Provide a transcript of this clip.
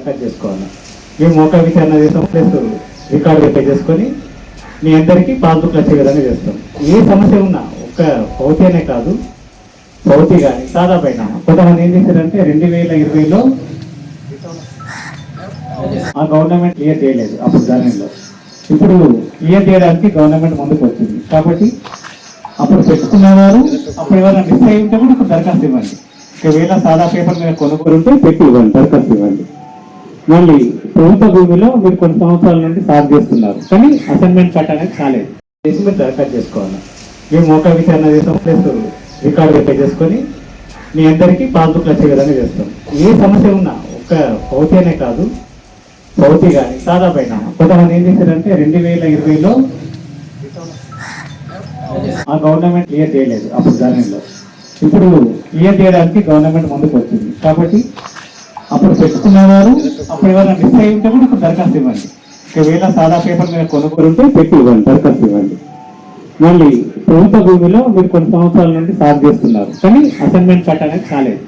దరఖాస్తు చేసుకోవాలి. మేము మోకా విచారణ చేస్తాం, ప్లస్ రికార్డు వెరిఫై చేసుకొని మీ అందరికీ పాస్బుక్లు వచ్చే విధంగా చేస్తాం. ఏ సమస్య ఉన్నా ఒక్క పౌతి అనే కాదు, పౌతి కానీ సాదా పైన కొంతమంది ఏం చేశారంటే 2020లో ఆ గవర్నమెంట్ క్లియర్ చేయలేదు అప్పుడు దానిలో. ఇప్పుడు క్లియర్ చేయడానికి గవర్నమెంట్ ముందుకు వచ్చింది కాబట్టి అప్పుడు పెట్టుకున్నవారు అప్పుడు ఎవరైనా మిస్ అయి ఉంటే కూడా దరఖాస్తు ఇవ్వండి. ఒకవేళ సాదా పేపర్ మీద కొనుగోలు ఉంటే పెట్టి ఇవ్వండి, దరఖాస్తు ఇవ్వండి. మళ్ళీ ప్రభుత్వ భూమిలో మీరు కొన్ని సంవత్సరాల నుండి సాగు చేస్తున్నారు కానీ అసైన్మెంట్ కట్ అనేది కాలేదు, చేసి మీరు దరఖాస్తు చేసుకోవాలి. మేము మోకా విచారణ చేస్తాం, ప్లస్ రికార్డు వెరిఫై చేసుకొని మీ అందరికీ పాస్బుక్లు వచ్చే విధంగా చేస్తాం. ఏ సమస్య ఉన్నా ఒక్క పౌతి అనే కాదు, పౌతి కానీ సాదా పైన కొంతమంది ఏం చేశారంటే 2020లో ఆ గవర్నమెంట్ క్లియర్ చేయలేదు అప్పుడు దానిలో. ఇప్పుడు క్లియర్ చేయడానికి గవర్నమెంట్ ముందుకు వచ్చింది కాబట్టి అప్పుడు పెట్టుకున్నవారు అప్పుడు ఎవరైనా మిస్ అయి ఉంటే కూడా దరఖాస్తు ఇవ్వండి. ఒకవేళ సాదా పేపర్ మీద కొనుగోలు ఉంటే పెట్టి ఇవ్వండి, దరఖాస్తు ఇవ్వండి. మళ్ళీ ప్రభుత్వ భూమిలో మీరు కొన్ని సంవత్సరాల నుండి సాగు చేస్తున్నారు కానీ అసైన్మెంట్ కట్ అనేది కాలేదు.